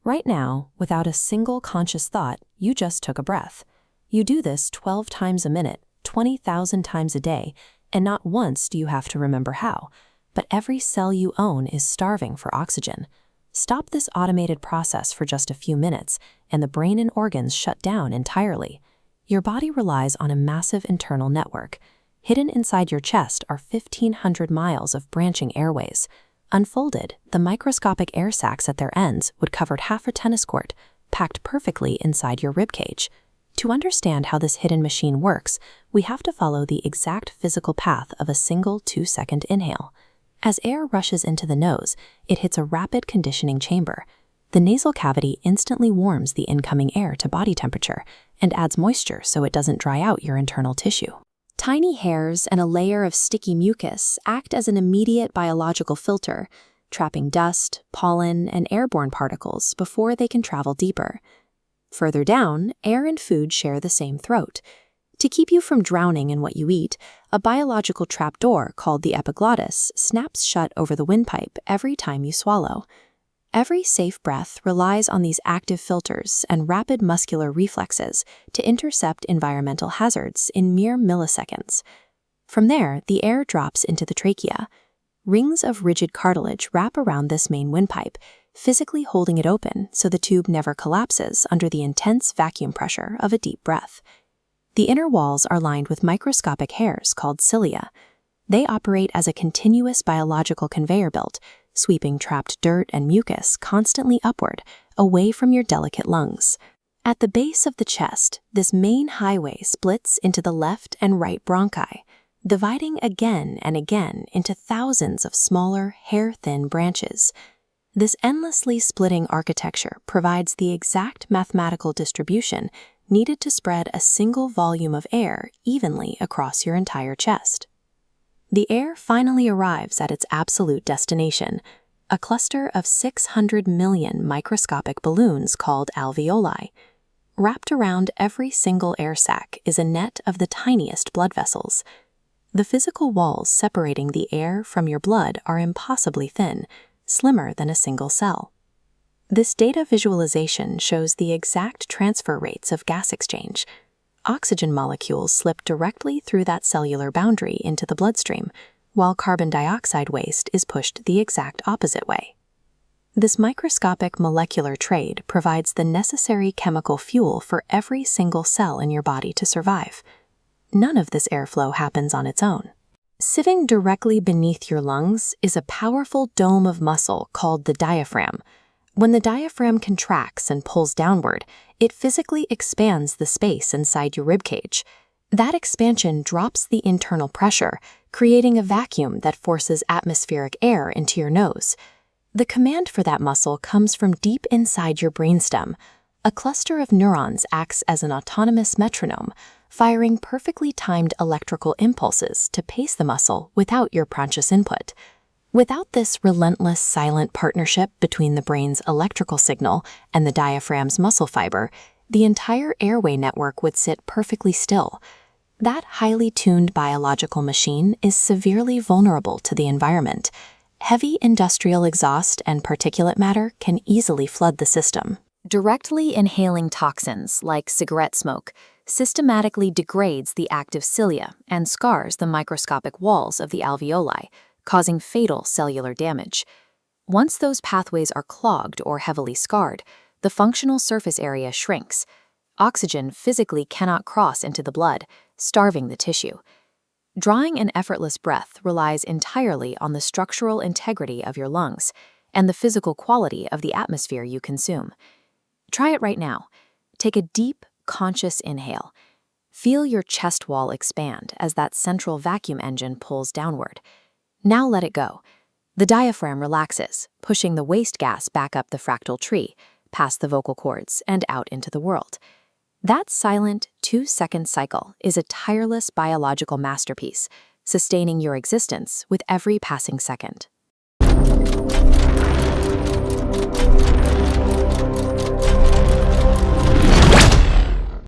Right now, without a single conscious thought, you just took a breath. You do this 12 times a minute, 20,000 times a day, and not once do you have to remember how. But every cell you own is starving for oxygen. Stop this automated process for just a few minutes, and the brain and organs shut down entirely. Your body relies on a massive internal network. Hidden inside your chest are 1,500 miles of branching airways. Unfolded, the microscopic air sacs at their ends would cover half a tennis court, packed perfectly inside your ribcage. To understand how this hidden machine works, we have to follow the exact physical path of a single 2-second inhale. As air rushes into the nose, it hits a rapid conditioning chamber. The nasal cavity instantly warms the incoming air to body temperature and adds moisture so it doesn't dry out your internal tissue. Tiny hairs and a layer of sticky mucus act as an immediate biological filter, trapping dust, pollen, and airborne particles before they can travel deeper. Further down, air and food share the same throat. To keep you from drowning in what you eat, a biological trapdoor called the epiglottis snaps shut over the windpipe every time you swallow. Every safe breath relies on these active filters and rapid muscular reflexes to intercept environmental hazards in mere milliseconds. From there, the air drops into the trachea. Rings of rigid cartilage wrap around this main windpipe, physically holding it open so the tube never collapses under the intense vacuum pressure of a deep breath. The inner walls are lined with microscopic hairs called cilia. They operate as a continuous biological conveyor belt, sweeping trapped dirt and mucus constantly upward, away from your delicate lungs. At the base of the chest, this main highway splits into the left and right bronchi, dividing again and again into thousands of smaller, hair-thin branches. This endlessly splitting architecture provides the exact mathematical distribution needed to spread a single volume of air evenly across your entire chest. The air finally arrives at its absolute destination, a cluster of 600 million microscopic balloons called alveoli. Wrapped around every single air sac is a net of the tiniest blood vessels. The physical walls separating the air from your blood are impossibly thin, slimmer than a single cell. This data visualization shows the exact transfer rates of gas exchange. Oxygen molecules slip directly through that cellular boundary into the bloodstream, while carbon dioxide waste is pushed the exact opposite way. This microscopic molecular trade provides the necessary chemical fuel for every single cell in your body to survive. None of this airflow happens on its own. Sitting directly beneath your lungs is a powerful dome of muscle called the diaphragm. When the diaphragm contracts and pulls downward, it physically expands the space inside your ribcage. That expansion drops the internal pressure, creating a vacuum that forces atmospheric air into your nose. The command for that muscle comes from deep inside your brainstem. A cluster of neurons acts as an autonomous metronome, firing perfectly timed electrical impulses to pace the muscle without your conscious input. Without this relentless silent partnership between the brain's electrical signal and the diaphragm's muscle fiber, the entire airway network would sit perfectly still. That highly tuned biological machine is severely vulnerable to the environment. Heavy industrial exhaust and particulate matter can easily flood the system. Directly inhaling toxins like cigarette smoke systematically degrades the active cilia and scars the microscopic walls of the alveoli, causing fatal cellular damage. Once those pathways are clogged or heavily scarred, the functional surface area shrinks. Oxygen physically cannot cross into the blood, starving the tissue. Drawing an effortless breath relies entirely on the structural integrity of your lungs and the physical quality of the atmosphere you consume. Try it right now. Take a deep, conscious inhale. Feel your chest wall expand as that central vacuum engine pulls downward. Now let it go. The diaphragm relaxes, pushing the waste gas back up the fractal tree, past the vocal cords, and out into the world. That silent 2-second cycle is a tireless biological masterpiece, sustaining your existence with every passing second.